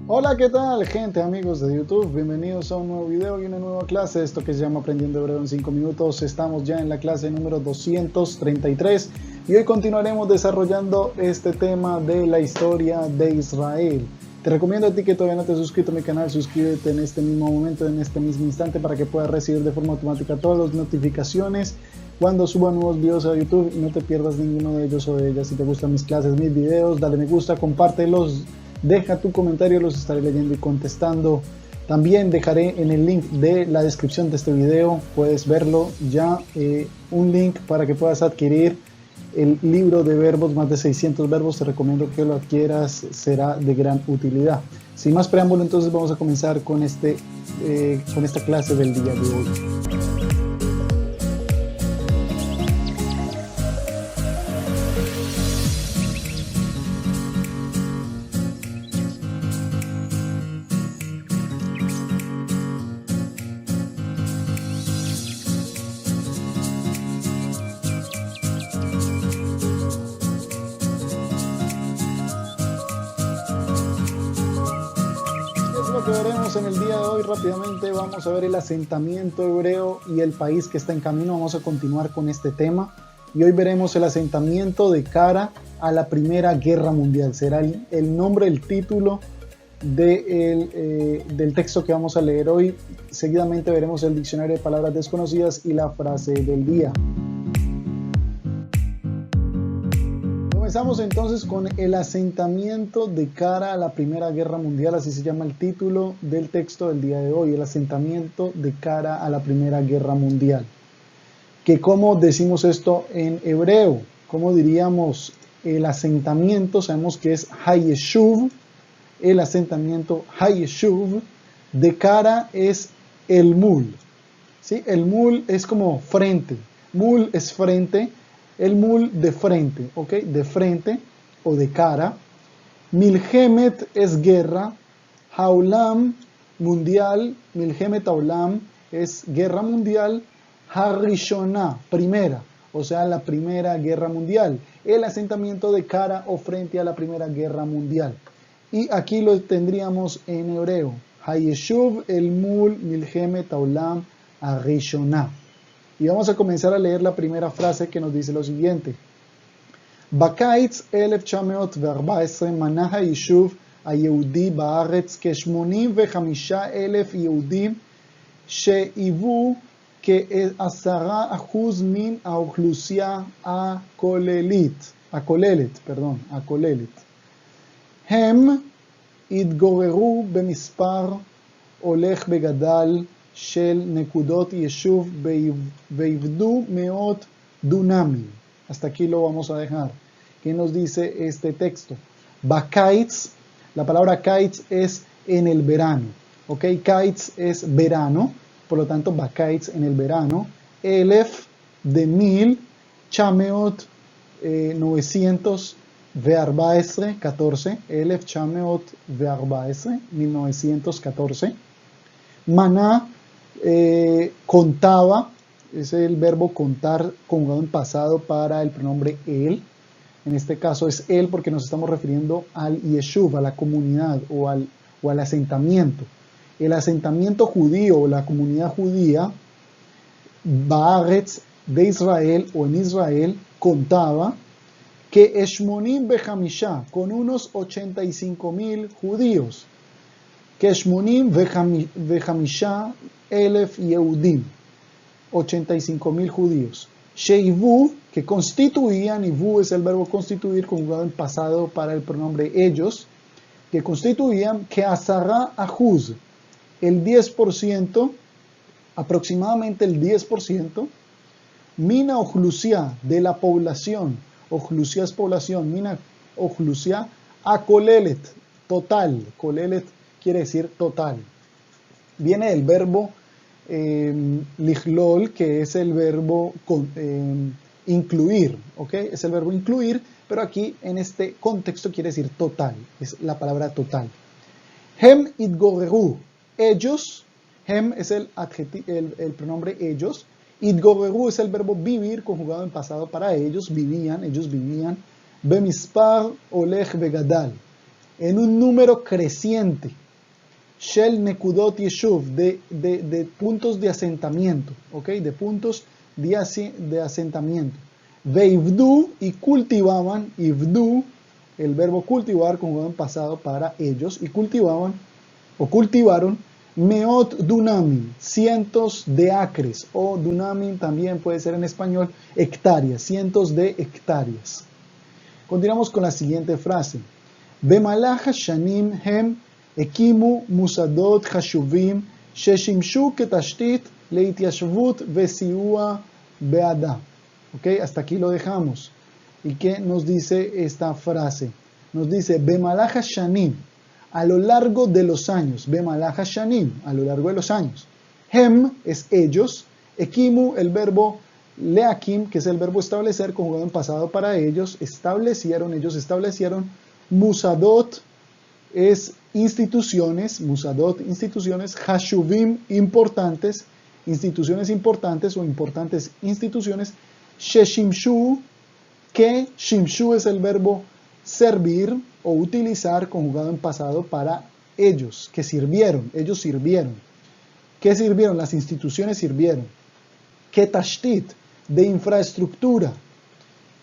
Hola, ¿qué tal, gente, amigos de YouTube? Bienvenidos a un nuevo video y una nueva clase, esto que se llama Aprendiendo Hebreo en 5 minutos. Estamos ya en la clase número 233 y hoy continuaremos desarrollando este tema de la historia de Israel. Te recomiendo a ti que todavía no te has suscrito a mi canal, suscríbete en este mismo momento, en este mismo instante, para que puedas recibir de forma automática todas las notificaciones cuando suba nuevos videos a YouTube y no te pierdas ninguno de ellos o de ellas. Si te gustan mis clases, mis videos, dale me gusta, compártelos. Deja tu comentario, los estaré leyendo y contestando. También dejaré en el link de la descripción de este video, puedes verlo ya, un link para que puedas adquirir el libro de verbos, más de 600 verbos. Te recomiendo que lo adquieras, será de gran utilidad. Sin más preámbulo, entonces vamos a comenzar con esta clase del día de hoy. Lo que veremos en el día de hoy rápidamente, vamos a ver el asentamiento hebreo y el país que está en camino. Vamos a continuar con este tema y hoy veremos el asentamiento de cara a la Primera Guerra Mundial. Será el nombre, el título del texto que vamos a leer hoy. Seguidamente veremos el diccionario de palabras desconocidas y la frase del día. Comenzamos entonces con el asentamiento de cara a la Primera Guerra Mundial, así se llama el título del texto del día de hoy, el asentamiento de cara a la Primera Guerra Mundial. Que ¿cómo decimos esto en hebreo? ¿Cómo diríamos el asentamiento? Sabemos que es Hayeshuv, el asentamiento Hayeshuv. De cara es el mul, ¿sí? El mul es como frente, mul es frente. El mul de frente, ¿ok? De frente o de cara. Milhemet es guerra. Haolam, mundial. Milhemet Haolam es guerra mundial. Harishona, primera, o sea, la Primera Guerra Mundial. El asentamiento de cara o frente a la Primera Guerra Mundial. Y aquí lo tendríamos en hebreo. Hayeshuv el mul Milhemet Haolam Harishona. Y vamos a comenzar a leer la primera frase, que nos dice lo siguiente. בקיץ 1914 מנה היישוב היהודי בארץ כ-85,000 יהודים שהיוו כ-10% מן האוכלוסייה הכוללת. הם התגוררו במספר הולך וגדל של נקודות יישוב ועבדו מאות דונמים. Hasta aquí lo vamos a dejar. ¿Qué nos dice este texto? Bakaitz, la palabra kaitz es en el verano, ¿ok? Kaitz es verano, por lo tanto bakaitz en el verano. Elef de 1000, chameot 914, Elef chameot 1914. Maná, contaba, es el verbo contar conjugado en pasado para el pronombre él. En este caso es él porque nos estamos refiriendo al yeshuv, a la comunidad o al asentamiento. El asentamiento judío o la comunidad judía, Baaretz, de Israel o en Israel, contaba que Eshmonim Bejamisha, con unos 85,000 judíos. Que Eshmonim Bejamisha Elef Yehudim, 85,000 judíos. Sheivu, que constituían, Ivu es el verbo constituir conjugado en pasado para el pronombre ellos, que constituían que Asara Ahuz, el 10%, aproximadamente el 10%, Mina Ojlusia, de la población, Ojlusia es población, Mina Ojlusia, Akolelet, total, Kolelet quiere decir total. Viene del verbo lichlol, que es el verbo incluir, ¿ok? Es el verbo incluir, pero aquí en este contexto quiere decir total, es la palabra total. Hem idgoreru, ellos, hem es el pronombre ellos, idgoreru es el verbo vivir conjugado en pasado para ellos vivían, bemispar olech begadal, en un número creciente, Shel Nekudot Yeshuv, de puntos de asentamiento, ¿ok? De puntos de asentamiento. Veivdu, y cultivaban, Ivdu, el verbo cultivar conjugado en pasado para ellos, y cultivaban, o cultivaron, Meot Dunamim, cientos de acres, o Dunamim también puede ser en español, hectáreas, cientos de hectáreas. Continuamos con la siguiente frase. Bemalach hashanim hem ekimu musadot hashuvim sheshimshu ketashtit leitiashvut vesiua beada. ¿Ok? Hasta aquí lo dejamos. ¿Y qué nos dice esta frase? Nos dice, Bemalach hashanim, a lo largo de los años. Bemalach hashanim, a lo largo de los años. Hem es ellos. Ekimu, el verbo leakim, que es el verbo establecer, conjugado en pasado para ellos. Ellos establecieron. Musadot es instituciones. Musadot, instituciones. Hashuvim, importantes. Instituciones importantes o importantes instituciones. Sheshimshu, que Shimshu es el verbo servir o utilizar conjugado en pasado para ellos, que sirvieron, ellos sirvieron. ¿Qué sirvieron? Las instituciones sirvieron. ¿Qué tashtit? De infraestructura.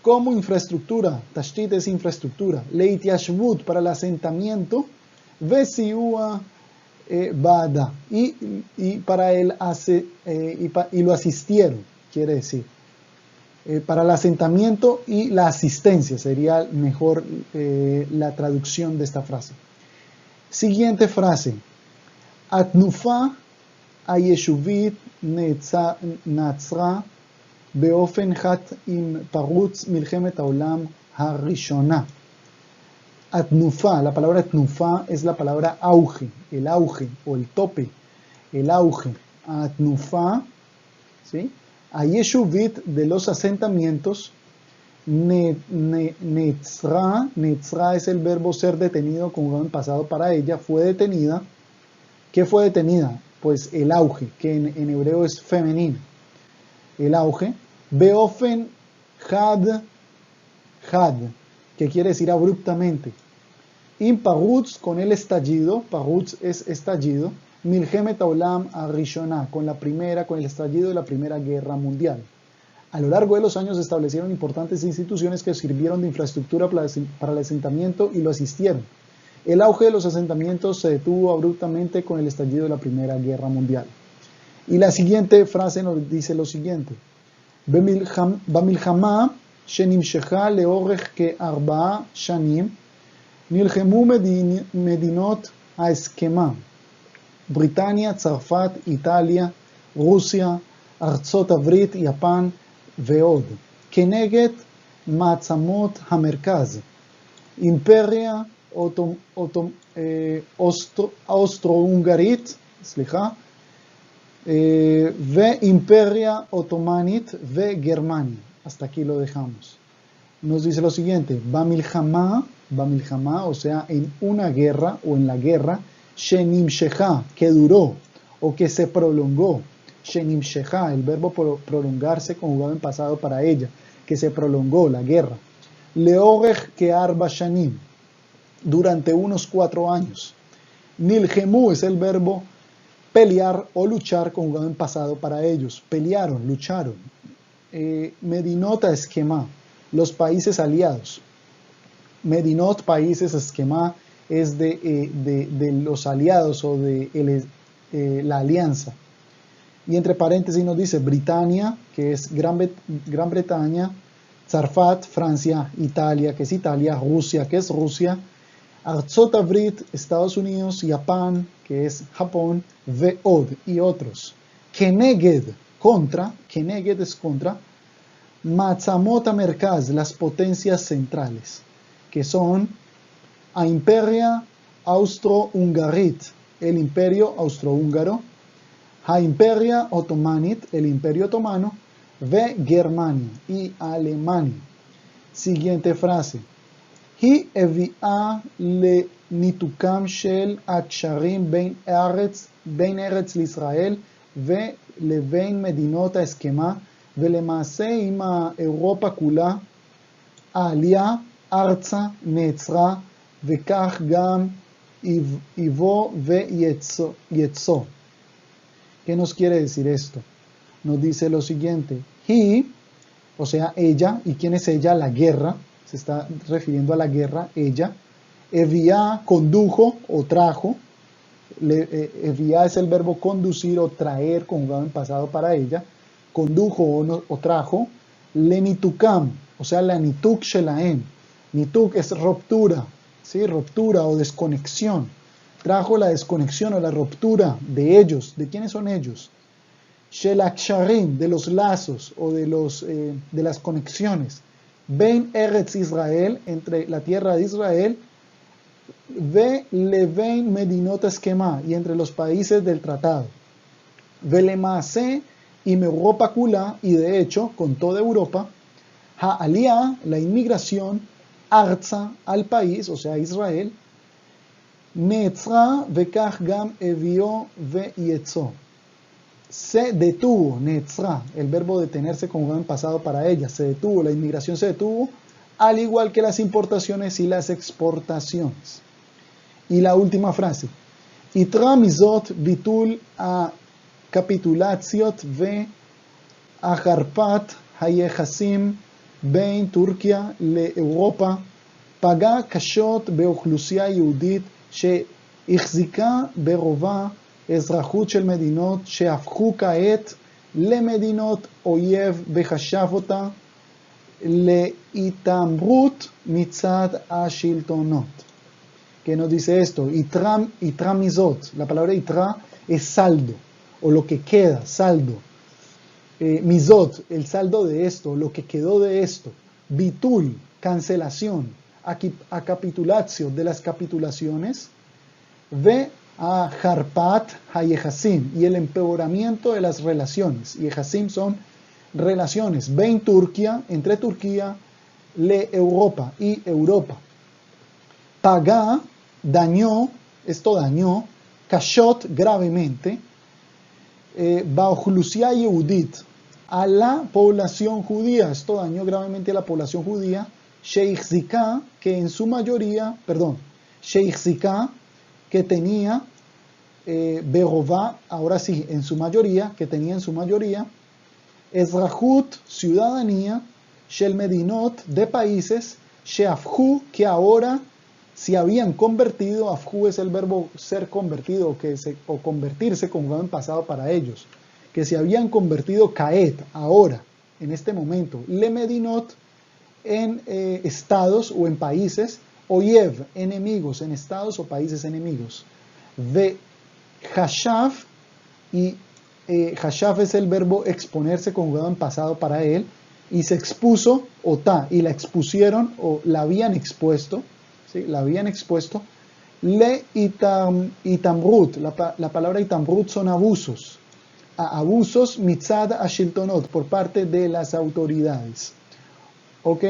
¿Cómo infraestructura? Tashtit es infraestructura. Leitiashvut para el asentamiento. Vesiua bada. Y para él y lo asistieron, quiere decir. Para el asentamiento y la asistencia sería mejor la traducción de esta frase. Siguiente frase. Atnufa ayeshuvit natzra beofen hat im parutz milchemet haolam harishona. Atnufa, la palabra atnufa es la palabra auge o el tope, el auge. Atnufa, ¿sí? Ayeshuvit, de los asentamientos. Netzra es el verbo ser detenido conjugado en pasado para ella, fue detenida. ¿Qué fue detenida? Pues el auge, que en hebreo es femenino. El auge. Beofen had, que quiere decir abruptamente. In parutz, con el estallido, parutz es estallido. Milchemet haolam harishona, con el estallido de la Primera Guerra Mundial. A lo largo de los años se establecieron importantes instituciones que sirvieron de infraestructura para el asentamiento y lo asistieron. El auge de los asentamientos se detuvo abruptamente con el estallido de la Primera Guerra Mundial. Y la siguiente frase nos dice lo siguiente. Bamilchama shenimshecha leorech ke'arba'a shanim nilchemu medinot ha'eskema. Britania, Tzarfat, Italia, Rusia, Artzot Avrit, Japán, ועוד. כנגד מעצמות המרכז, אימפריה אוסטרו-הונגרית, ואימפריה otomanit וגרמניה. Hasta aquí lo dejamos. Nos dice lo siguiente, Bamilchama, o sea, en una guerra o en la guerra, Shenimshecha, que duró o que se prolongó. Shenimshecha, el verbo prolongarse conjugado en pasado para ella, que se prolongó la guerra. Leorech ke'arba shanim, durante unos 4 años. Nilgemu es el verbo pelear o luchar conjugado en pasado para ellos. Pelearon, lucharon. Medinota esquema, los países aliados. Medinot, países, esquema es de los aliados o de la alianza. Y entre paréntesis nos dice Britania, que es Gran Bretaña, Tzarfat, Francia, Italia, que es Italia, Rusia, que es Rusia, Artzot Avrit, Estados Unidos, Japán, que es Japón, Veod y otros. Keneged, contra, Keneged es contra, Matzamot HaMerkaz, las potencias centrales, que son a Imperia Austro-Hungarit, el imperio austrohúngaro, a Imperia Otomanit, el imperio otomano, ve Germania y Alemania. Siguiente frase. Hi evi'a le nitukam shel הקשרים בין ארץ לישראל ולבין מדינות ההסכמה, ולמעשה עם אירופה כולה, העלייה ארצה נעצרה וכך גם יבוא ויצוא. ¿Qué nos quiere decir esto? Nos dice lo siguiente: he, o sea, ella, ¿y quién es ella? La guerra, se está refiriendo a la guerra, ella. Evía, condujo o trajo. Evía es el verbo conducir o traer, conjugado en pasado para ella. Condujo o trajo. Le nitukam, o sea, la nituk shelaem. Nituk es ruptura, ¿sí? Ruptura o desconexión. Trajo la desconexión o la ruptura de ellos. ¿De quiénes son ellos? Shelaksharim, de los lazos o de las conexiones. Ben Eretz Israel, entre la tierra de Israel, ve leven medinot esquema, y entre los países del tratado. Velemaase y Europa kula, y de hecho, con toda Europa, ha'aliyah, la inmigración, arza, al país, o sea, Israel, neetzra vekach gam evio veyetzó. Se detuvo, neetzra, el verbo detenerse conjugado en pasado para ella, se detuvo, la inmigración se detuvo, al igual que las importaciones y las exportaciones. Y la última frase, Itra mizot bitul a capitulaciot ve acharpat hayechasim בין טורקיה לאירופה, פגע קשות באוכלוסייה יהודית שהחזיקה ברובה אזרחות של מדינות שהפכו כעת למדינות אויב וחשב אותה להתעמרות מצד השלטונות. ¿Qué nos dice esto? Itra mizot. La palabra itra es saldo, o lo que queda, saldo. Mizot, el saldo de esto, lo que quedó de esto. Bitul, cancelación. Acapitulatio, de las capitulaciones. Ve a harpat hayechasim, y el empeoramiento de las relaciones. Yechasim son relaciones. Ven Turquía, entre Turquía, le Europa y Europa. Pagá, dañó, esto dañó. Kashot, gravemente. Baochlusia yehudit, a la población judía, esto dañó gravemente a la población judía. Sheichzika, que en su mayoría, Sheichzika, que tenía, Berová, ahora sí, en su mayoría, que tenía en su mayoría, Ezrahut, ciudadanía, Shel Medinot, de países, Sheafhu, que ahora se habían convertido. Afhu es el verbo ser convertido o convertirse, conjugado en pasado para ellos, que se habían convertido kaet, ahora, en este momento, le medinot, en estados o en países, oyev, enemigos, en estados o países enemigos. Ve hashav, y hashav es el verbo exponerse, conjugado en pasado para él, y se expuso, otá, y la expusieron o la habían expuesto, ¿sí? La habían expuesto. Le itambrut, la palabra itambrut son abusos. Abusos mitzad ashiltonot, por parte de las autoridades. Ok,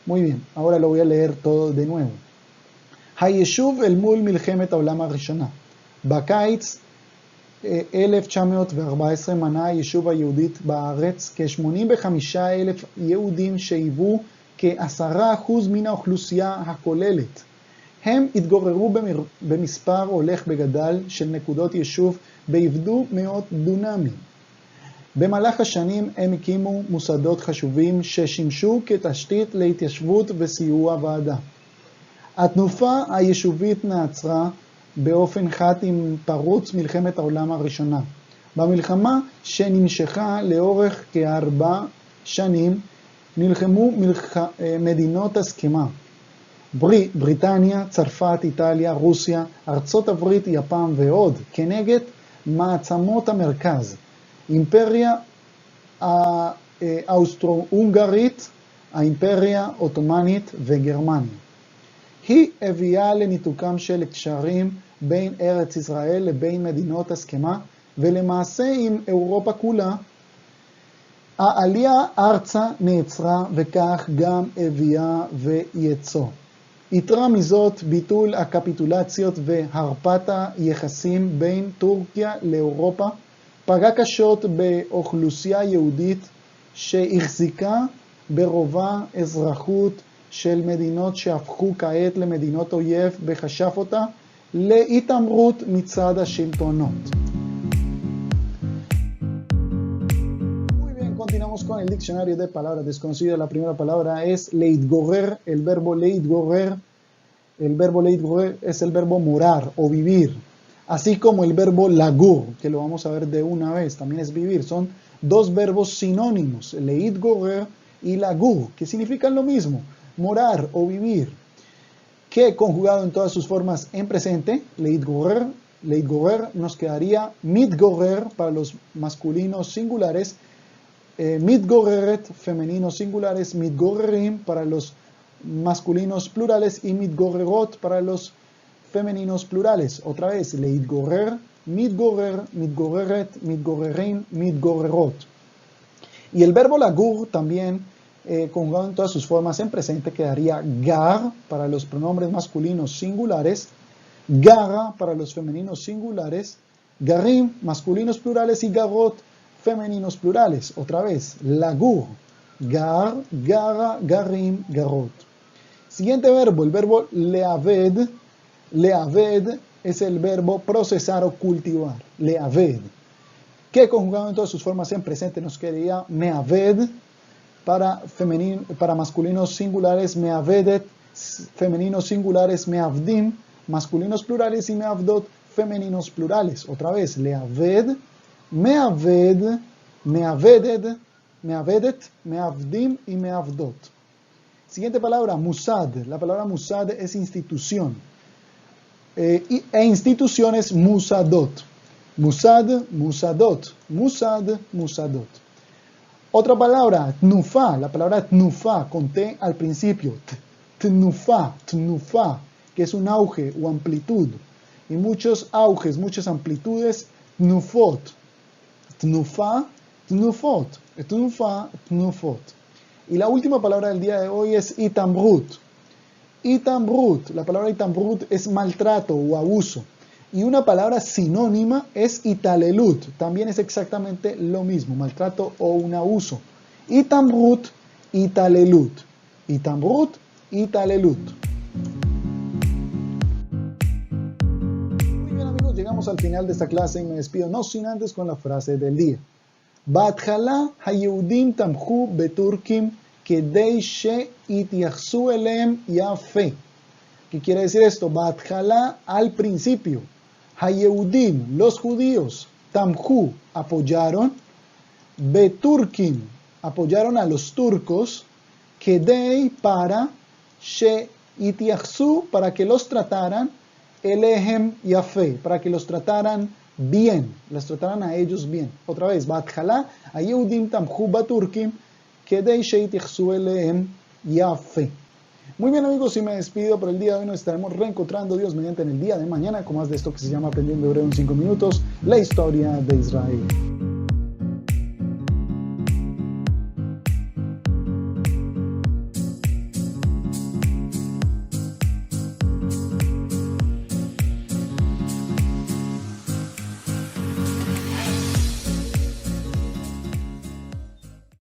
muy bien, ahora lo voy a leer todo de nuevo. Hayeshuv el mul milchemet haolam harishona. בקיץ 1914 מנה היישוב היהודית בארץ כ-85,000 יהודים שהיוו כ10% מן האוכלוסייה הכוללת. הם התגוררו במספר הולך וגדל של נקודות יישוב ועבדו מאות דונמים. במהלך השנים הם הקימו מוסדות חשובים ששימשו כתשתית להתיישבות וסיוע ועדה. התנופה היישובית נעצרה באופן חד עם פרוץ מלחמת העולם הראשונה. במלחמה שנמשכה לאורך כ4 שנים נלחמו מדינות הסכימה. בריטניה, צרפת, איטליה, רוסיה, ארצות הברית, יפן ועוד, כנגד מעצמות המרכז. אימפריה האוסטרו-הונגרית, האימפריה העות'מאנית וגרמניה. היא הביאה לניתוקם של קשרים בין ארץ ישראל לבין מדינות הסכמה, ולמעשה עם אירופה כולה. העלייה ארצה נעצרה, וכך גם הביאה ויצוא. יתרה מזאת, ביטול הקפיטולציות והרפת היחסים בין טורקיה לאירופה פגע קשות באוכלוסייה יהודית שהחזיקה ברובה אזרחות של מדינות שהפכו כעת למדינות אויב וחשף אותה להתעמרות מצד השלטונות. Muy bien, continuamos con el diccionario de palabras desconocidas. La primera palabra es leitgorer. El verbo leitgorer es el verbo morar o vivir, así como el verbo lagur, que lo vamos a ver de una vez, también es vivir. Son dos verbos sinónimos, leitgorer y lagur, que significan lo mismo, morar o vivir, que conjugado en todas sus formas en presente, leitgorer, nos quedaría mitgorer para los masculinos singulares, mitgoreret femeninos singulares, mitgorerim para los masculinos plurales y mitgorerot para los femeninos plurales. Otra vez, leitgorer, mitgorer, mitgoreret, mitgorerim, mitgorerot. Y el verbo lagur también, conjugado en todas sus formas en presente, quedaría gar para los pronombres masculinos singulares, gara para los femeninos singulares, garim masculinos plurales y garot femeninos plurales. Otra vez, lagur, gar, gara, garim, garot. Siguiente verbo, el verbo leaved. Leaved es el verbo procesar o cultivar. Leaved, que conjugado en todas sus formas en presente nos quedaría meaved para masculinos singulares, meavedet, femeninos singulares, meavdim, masculinos plurales y meavdot, femeninos plurales. Otra vez, leaved, meaved, meavedet, meavdim y meavdot. Siguiente palabra, musad. La palabra musad es institución. E instituciones musadot. Musad, musadot. Musad, musadot. Otra palabra, tnufa. La palabra tnufa con T al principio. Tnufa, que es un auge o amplitud. Y muchos auges, muchas amplitudes, tnufot. Tnufa, tnufot. Tnufa, tnufot. Y la última palabra del día de hoy es itambrut. Itambrut, la palabra itambrut es maltrato o abuso. Y una palabra sinónima es italelut, también es exactamente lo mismo, maltrato o un abuso. Itambrut, italelut. Itambrut, italelut. Muy bien amigos, llegamos al final de esta clase y me despido no sin antes con la frase del día. בהתחלה היהודים תמכו בטורקים כדי שיתייחסו אליהם יפה. ¿Qué quiere decir esto? בהתחלה, al principio. היהודים, los judíos, תמכו, apoyaron. בטורקים, apoyaron a los turcos. כדי, para. שיתייחסו, para que los trataran. אליהם יפה, para que los trataran bien, les trataran a ellos bien. Otra vez, בהתחלה, היהודים תמכו בטורקים כדי שיתייחסו אליהם יפה. Muy bien amigos, y me despido por el día de hoy. Nos estaremos reencontrando Dios mediante en el día de mañana con más de esto que se llama Aprendiendo Hebreo en 5 minutos, la historia de Israel.